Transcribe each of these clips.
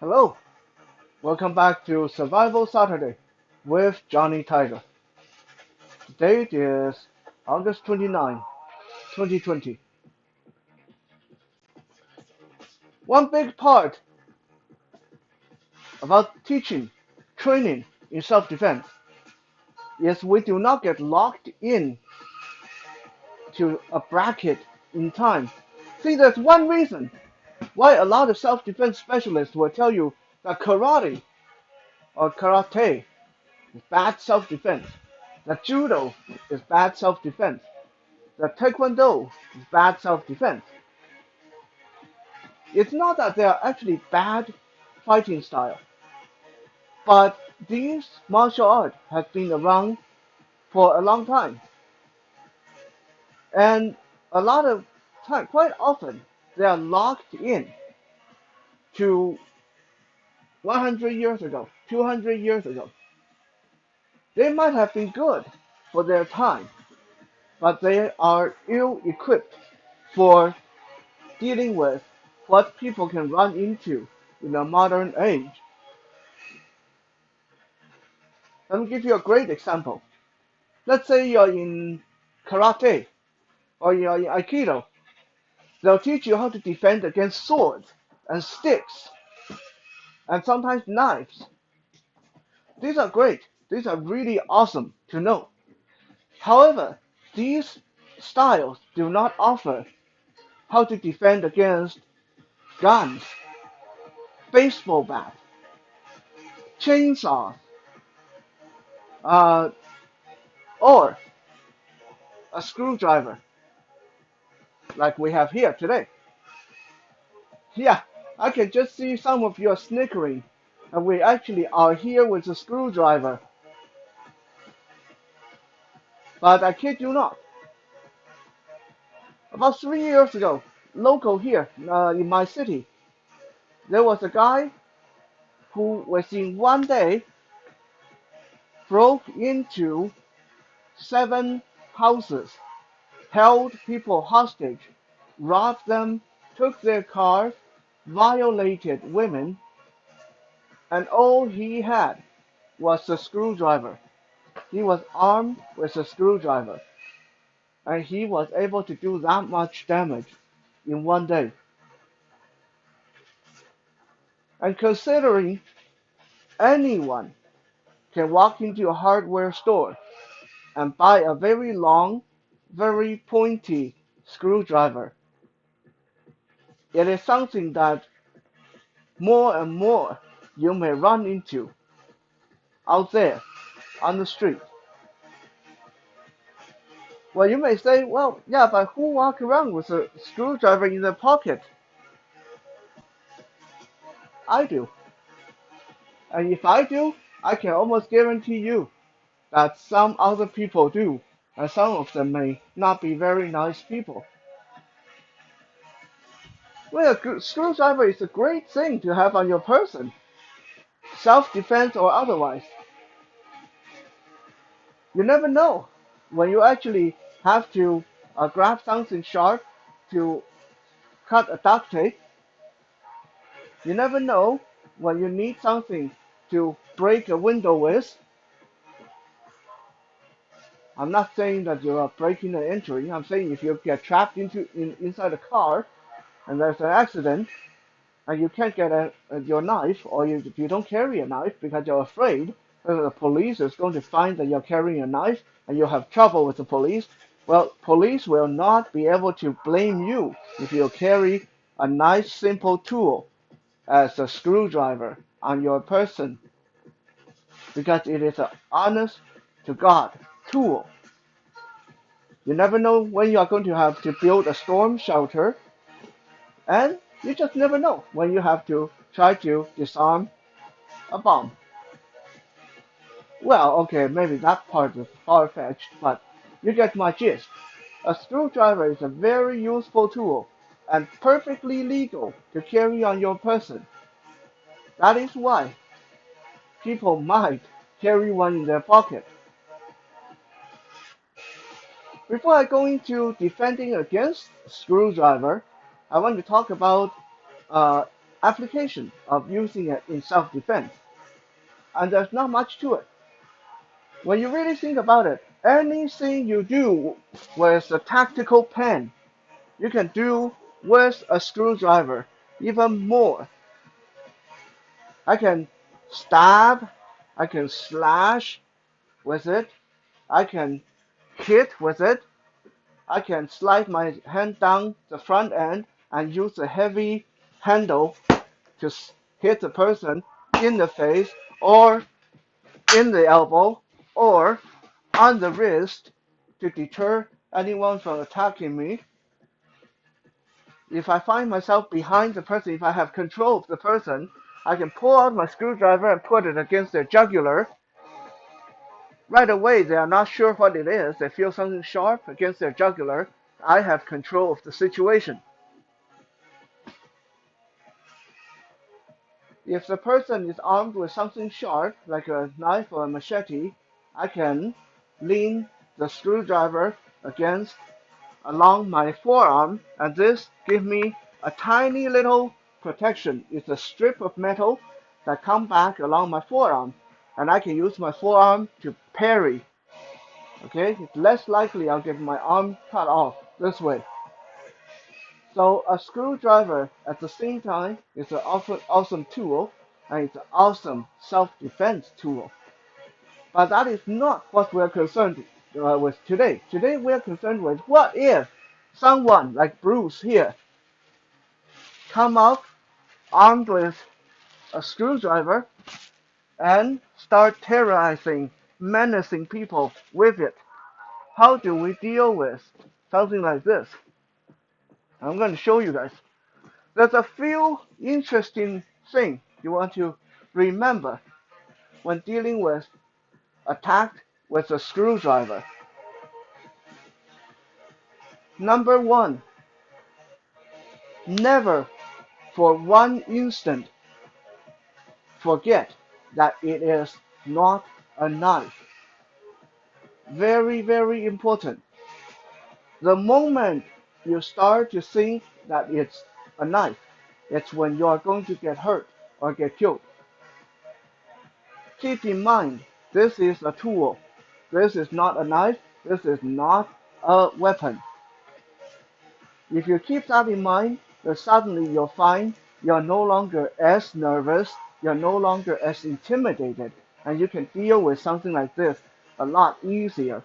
Hello, welcome back to Survival Saturday with Johnny Tiger. The date is August 29, 2020. One big part about teaching, training in self-defense is we do not get locked in to a bracket in time. See, there's one reason why a lot of self-defense specialists will tell you that karate is bad self-defense, that judo is bad self-defense, that taekwondo is bad self-defense. It's not that they are actually bad fighting style, but these martial arts have been around for a long time, and a lot of time, quite often, they are locked in to 100 years ago, 200 years ago. They might have been good for their time, but they are ill-equipped for dealing with what people can run into in the modern age. Let me give you a great example. Let's say you're in karate or you're in aikido. They'll teach you how to defend against swords and sticks and sometimes knives. These are great. These are really awesome to know. However, these styles do not offer how to defend against guns, baseball bat, chainsaws, uh, or a screwdriver like we have here today. Yeah, I can just see some of you are snickering, and we actually are here with a screwdriver. But I kid you not, about 3 years ago, local here in my city, there was a guy who within one day broke into 7 houses, held people hostage, robbed them, took their cars, violated women, and all he had was a screwdriver. He was armed with a screwdriver, and he was able to do that much damage in one day. And considering anyone can walk into a hardware store and buy a very long, very pointy screwdriver, it is something that more and more you may run into out there on the street. Well, you may say, well, yeah, but who walk around with a screwdriver in their pocket? I do. And if I do, I can almost guarantee you that some other people do, and some of them may not be very nice people. Well, a screwdriver is a great thing to have on your person, self-defense or otherwise. You never know when you actually have to grab something sharp to cut a duct tape. You never know when you need something to break a window with. I'm not saying that you are breaking and entering. I'm saying if you get trapped inside a car and there's an accident and you can't get your knife, or if you don't carry a knife because you're afraid that the police is going to find that you're carrying a knife and you have trouble with the police, well, police will not be able to blame you if you carry a nice simple tool as a screwdriver on your person, because it is an honest to God tool. You never know when you are going to have to build a storm shelter, and you just never know when you have to try to disarm a bomb. Well, okay, maybe that part is far-fetched, but you get my gist. A screwdriver is a very useful tool and perfectly legal to carry on your person. That is why people might carry one in their pocket. Before I go into defending against screwdriver, I want to talk about uh, application of using it in self-defense. And there's not much to it. When you really think about it, anything you do with a tactical pen, you can do with a screwdriver, even more. I can stab, I can slash with it, I can hit with it, I can slide my hand down the front end and use a heavy handle to hit the person in the face or in the elbow or on the wrist to deter anyone from attacking me. If I find myself behind the person, if I have control of the person, I can pull out my screwdriver and put it against their jugular. Right away, they are not sure what it is. They feel something sharp against their jugular. I have control of the situation. If the person is armed with something sharp, like a knife or a machete, I can lean the screwdriver against along my forearm, and this gives me a tiny little protection. It's a strip of metal that comes back along my forearm, and I can use my forearm to parry. Okay, it's less likely I'll get my arm cut off this way. So a screwdriver at the same time is an awesome tool, and it's an awesome self-defense tool. But that is not what we're concerned with today. Today we're concerned with what if someone like Bruce here come up armed with a screwdriver and start terrorizing, menacing people with it. How do we deal with something like this? I'm going to show you guys. There's a few interesting things you want to remember when dealing with attack with a screwdriver. Number one, never for one instant forget that it is not a knife. Very, very important. The moment you start to think that it's a knife, it's when you are going to get hurt or get killed. Keep in mind, this is a tool. This is not a knife. This is not a weapon. If you keep that in mind, then suddenly you'll find you're no longer as nervous, you're no longer as intimidated, and you can deal with something like this a lot easier.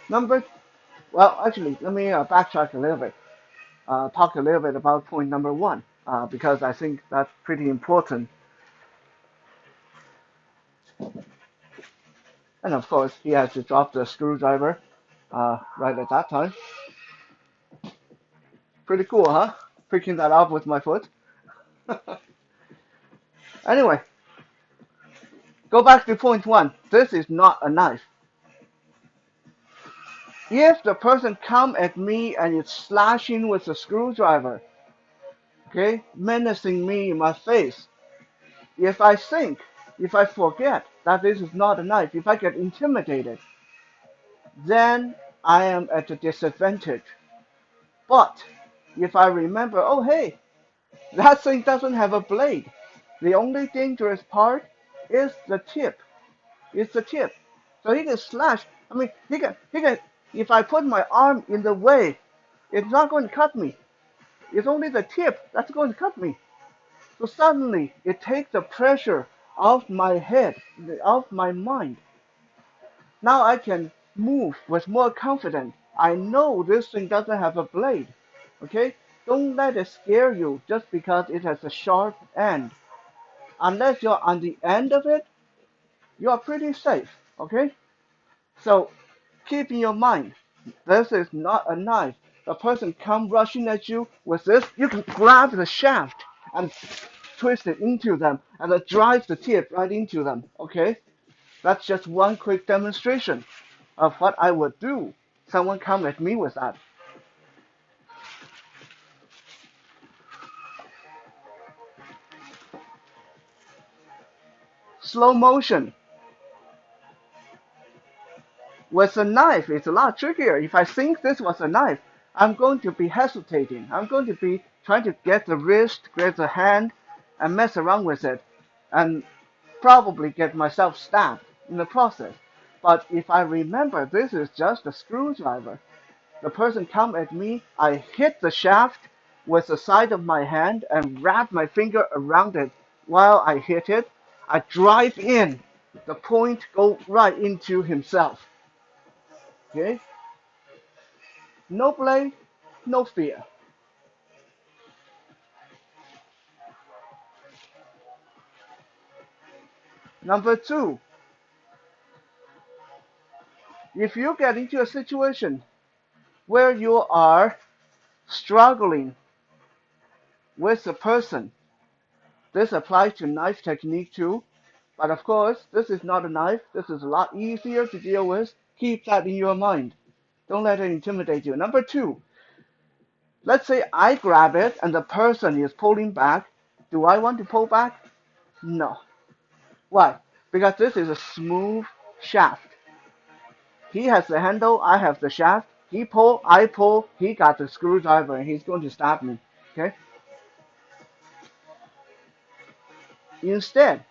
Actually, let me backtrack a little bit. Talk a little bit about point number one, because I think that's pretty important. And of course, he had to drop the screwdriver right at that time. Pretty cool, huh? Picking that up with my foot. Anyway, go back to point one. This is not a knife. If the person come at me and is slashing with a screwdriver, okay, menacing me in my face, if I forget that this is not a knife, if I get intimidated, then I am at a disadvantage. But if I remember, oh hey, that thing doesn't have a blade. The only dangerous part is the tip. It's the tip. So he can slash. I mean, he can. If I put my arm in the way, it's not going to cut me. It's only the tip that's going to cut me. So suddenly, it takes the pressure off my head, off my mind. Now I can move with more confidence. I know this thing doesn't have a blade. Okay? Don't let it scare you just because it has a sharp end. Unless you're on the end of it, you are pretty safe. Okay? So keep in your mind, this is not a knife. A person come rushing at you with this, you can grab the shaft and twist it into them and it drives the tip right into them. Okay? That's just one quick demonstration of what I would do. Someone come at me with that. Slow motion. With a knife, it's a lot trickier. If I think this was a knife, I'm going to be hesitating. I'm going to be trying to get the wrist, get the hand, and mess around with it, and probably get myself stabbed in the process. But if I remember this is just a screwdriver, the person come at me, I hit the shaft with the side of my hand and wrap my finger around it while I hit it. I drive in. The point go right into himself. Okay? No blame, no fear. Number two, if you get into a situation where you are struggling with a person, this applies to knife technique too. But of course, this is not a knife. This is a lot easier to deal with. Keep that in your mind. Don't let it intimidate you. Number two, let's say I grab it and the person is pulling back. Do I want to pull back? No. Why? Because this is a smooth shaft. He has the handle, I have the shaft. He pull, I pull, he got the screwdriver and he's going to stab me. Okay? Instead,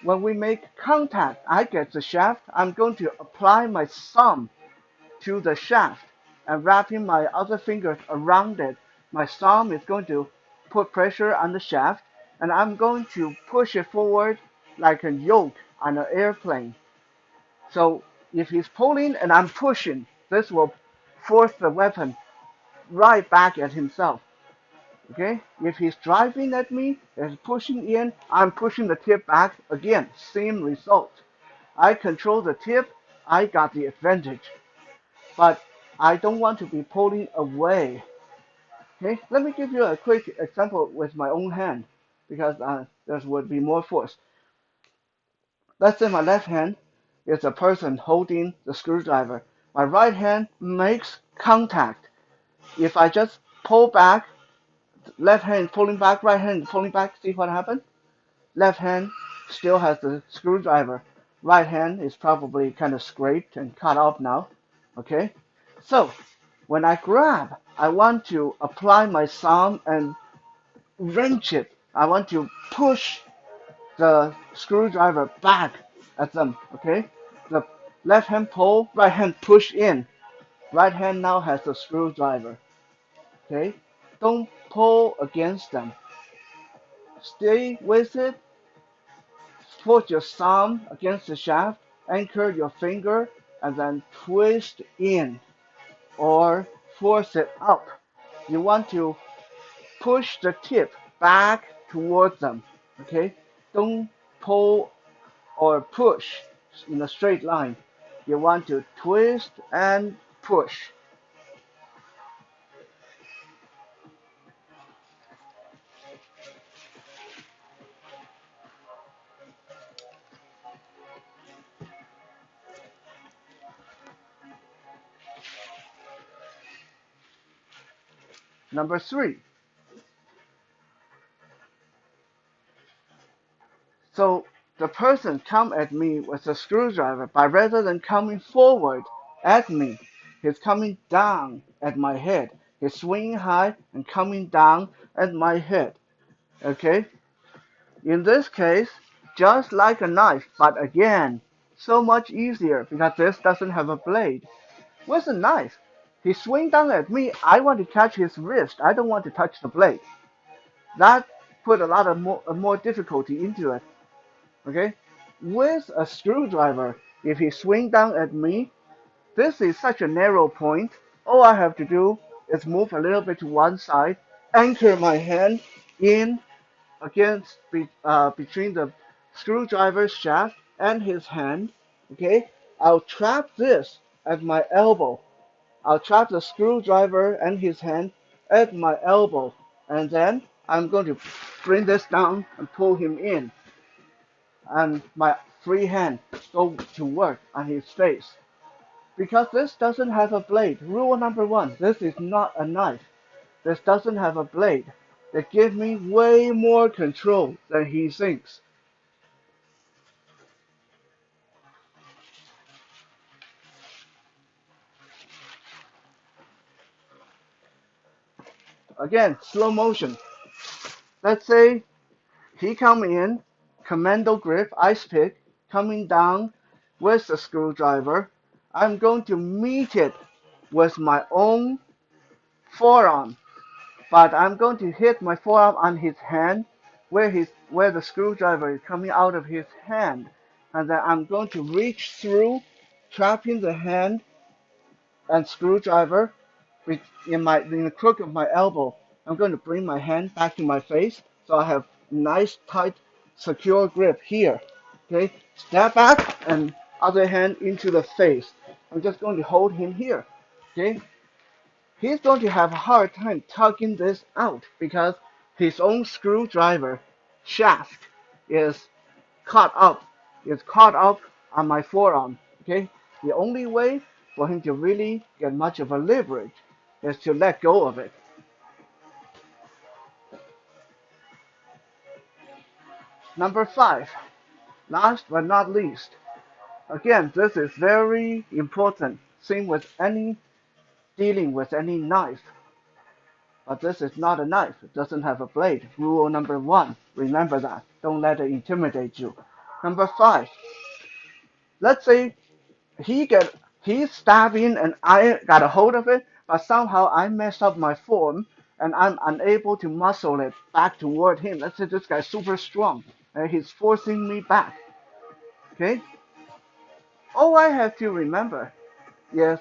when we make contact, I get the shaft, I'm going to apply my thumb to the shaft and wrapping my other fingers around it. My thumb is going to put pressure on the shaft and I'm going to push it forward like a yoke on an airplane. So if he's pulling and I'm pushing, this will force the weapon right back at himself. Okay? If he's driving at me and pushing in, I'm pushing the tip back. Again, same result. I control the tip, I got the advantage. But I don't want to be pulling away. Okay? Let me give you a quick example with my own hand because there would be more force. Let's say my left hand is a person holding the screwdriver. My right hand makes contact. If I just pull back, left hand pulling back, right hand pulling back, see what happened? Left hand still has the screwdriver. Right hand is probably kind of scraped and cut off now. Okay? So, when I grab, I want to apply my thumb and wrench it. I want to push the screwdriver back at them. Okay? The left hand pull, right hand push in. Right hand now has the screwdriver. Okay? Don't pull against them. Stay with it. Put your thumb against the shaft, anchor your finger, and then twist in or force it up. You want to push the tip back towards them. Okay? Don't pull or push in a straight line. You want to twist and push. Number three. So the person come at me with a screwdriver, but rather than coming forward at me, he's coming down at my head. He's swinging high and coming down at my head. Okay? In this case, just like a knife, but again, so much easier because this doesn't have a blade. With a knife, he swing down at me, I want to catch his wrist. I don't want to touch the blade. That put a lot of more difficulty into it. Okay? With a screwdriver, if he swing down at me, this is such a narrow point. All I have to do is move a little bit to one side, anchor my hand in between the screwdriver shaft and his hand. Okay? I'll trap this at my elbow. I'll trap the screwdriver and his hand at my elbow. And then I'm going to bring this down and pull him in and my free hand go to work on his face. Because this doesn't have a blade. Rule number one, this is not a knife. This doesn't have a blade. It gives me way more control than he thinks. again, slow motion. Let's say he come in, commando grip, ice pick, coming down with the screwdriver. I'm going to meet it with my own forearm, but I'm going to hit my forearm on his hand, where the screwdriver is coming out of his hand, and then I'm going to reach through, trapping the hand and screwdriver in the crook of my elbow. I'm going to bring my hand back to my face so I have nice tight secure grip here. Okay, step back and other hand into the face. I'm just going to hold him here. Okay, he's going to have a hard time tugging this out because his own screwdriver shaft is caught up on my forearm. Okay, the only way for him to really get much of a leverage is to let go of it. Number 5, last but not least. Again, this is very important. Same with any dealing with any knife. But this is not a knife. It doesn't have a blade. Rule number 1. Remember that. Don't let it intimidate you. Number 5. Let's say he stabbed in and I got a hold of it, but somehow I messed up my form and I'm unable to muscle it back toward him. Let's say this guy's super strong and he's forcing me back. Okay? All I have to remember is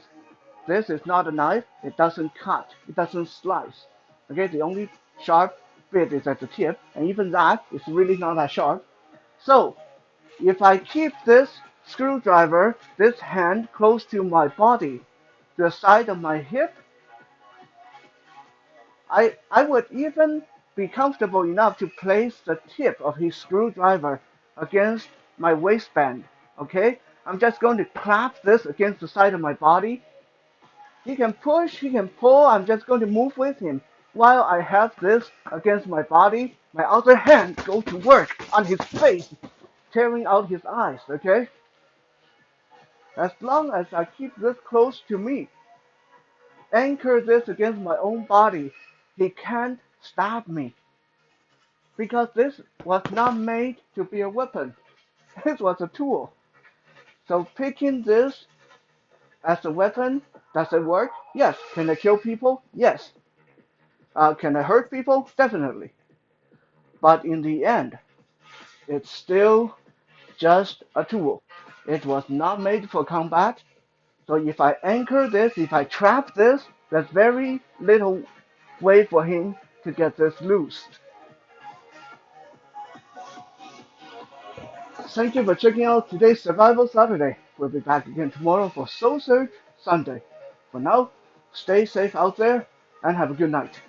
this is not a knife. It doesn't cut. It doesn't slice. Okay? The only sharp bit is at the tip, and even that is really not that sharp. So if I keep this screwdriver, this hand close to my body, to the side of my hip, I would even be comfortable enough to place the tip of his screwdriver against my waistband. Okay? I'm just going to clap this against the side of my body. He can push, he can pull, I'm just going to move with him. While I have this against my body, my other hand go to work on his face, tearing out his eyes, okay? As long as I keep this close to me, anchor this against my own body, he can't stab me. Because this was not made to be a weapon. This was a tool. So picking this as a weapon, does it work? Yes. Can it kill people? Yes. Can it hurt people? Definitely. But in the end, it's still just a tool. It was not made for combat. So if I anchor this, if I trap this, there's very little way for him to get this loose. Thank you for checking out today's Survival Saturday. We'll be back again tomorrow for Soul Search Sunday. For now, stay safe out there and have a good night.